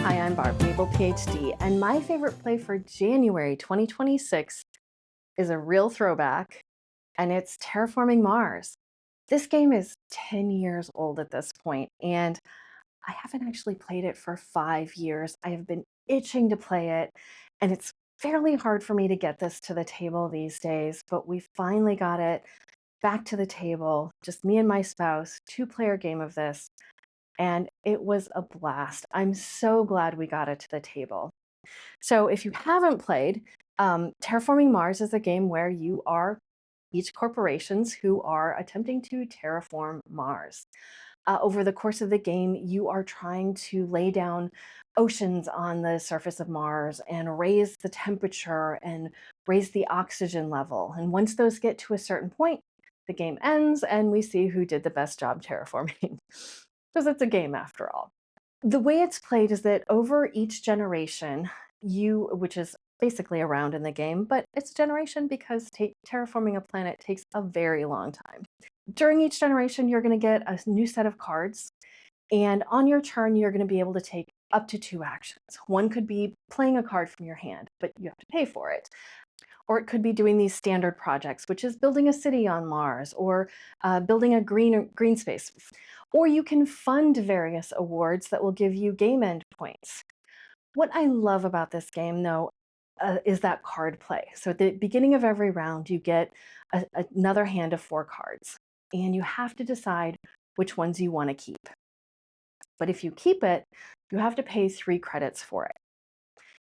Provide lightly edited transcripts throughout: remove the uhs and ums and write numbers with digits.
Hi, I'm Barb, Maple PhD, and my favorite play for January 2026 is a real throwback, and it's Terraforming Mars. This game is 10 years old at this point, and I haven't actually played it for 5 years. I have been itching to play it, and it's fairly hard for me to get this to the table these days, but we finally got it back to the table, just me and my spouse, two-player game of this, and it was a blast. I'm so glad we got it to the table. So if you haven't played, Terraforming Mars is a game where you are each corporations who are attempting to terraform Mars. Over the course of the game, you are trying to lay down oceans on the surface of Mars and raise the temperature and raise the oxygen level. And once those get to a certain point, the game ends and we see who did the best job terraforming. Because it's a game after all. The way it's played is that over each generation, which is basically a round in the game, but it's a generation because terraforming a planet takes a very long time. During each generation, you're going to get a new set of cards, and on your turn, you're going to be able to take up to 2 actions. One could be playing a card from your hand, but you have to pay for it. Or it could be doing these standard projects, which is building a city on Mars or building a green space. Or you can fund various awards that will give you game end points. What I love about this game, though, is that card play. So at the beginning of every round, you get another hand of 4 cards, and you have to decide which ones you want to keep. But if you keep it, you have to pay 3 credits for it.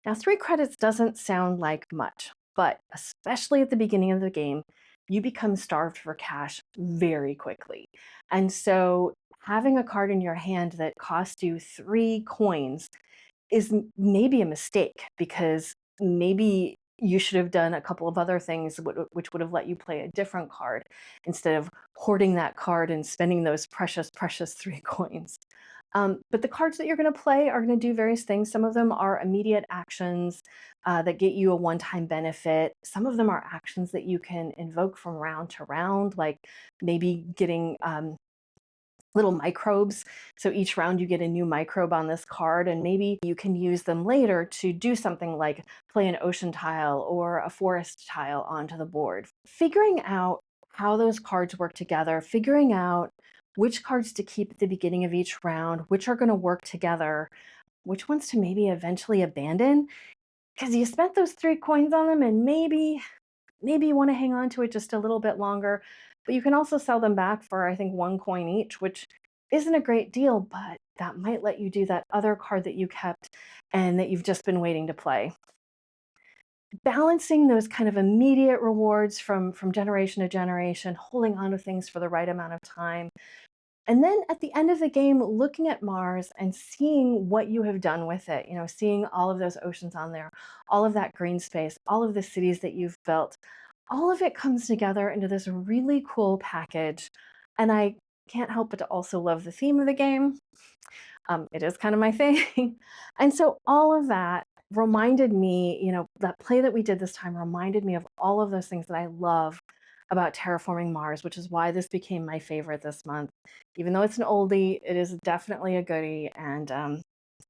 Now, 3 credits doesn't sound like much, but especially at the beginning of the game, you become starved for cash very quickly. And so having a card in your hand that costs you 3 coins is maybe a mistake, because maybe you should have done a couple of other things which would have let you play a different card instead of hoarding that card and spending those precious, precious 3 coins. But the cards that you're going to play are going to do various things. Some of them are immediate actions that get you a one-time benefit. Some of them are actions that you can invoke from round to round, like maybe getting little microbes. So each round you get a new microbe on this card, and maybe you can use them later to do something like play an ocean tile or a forest tile onto the board. Figuring out how those cards work together, figuring out which cards to keep at the beginning of each round, which are going to work together, which ones to maybe eventually abandon, because you spent those 3 coins on them, and maybe you want to hang on to it just a little bit longer. But you can also sell them back for, I think, 1 coin each, which isn't a great deal, but that might let you do that other card that you kept and that you've just been waiting to play. Balancing those kind of immediate rewards from generation to generation, holding on to things for the right amount of time, and then at the end of the game, looking at Mars and seeing what you have done with it, seeing all of those oceans on there, all of that green space, all of the cities that you've built, all of it comes together into this really cool package. And I can't help but to also love the theme of the game. It is kind of my thing. And so all of that reminded me, that play that we did this time reminded me of all of those things that I love about Terraforming Mars, which is why this became my favorite this month. Even though it's an oldie, it is definitely a goodie, and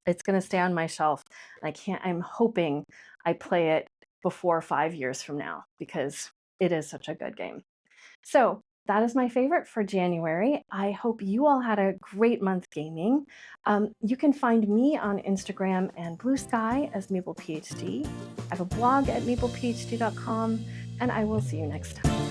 it's going to stay on my shelf. I'm hoping I play it before 5 years from now, because it is such a good game. So that is my favorite for January. I hope you all had a great month gaming. You can find me on Instagram and Blue Sky as Maple PhD. I have a blog at maplephd.com, and I will see you next time.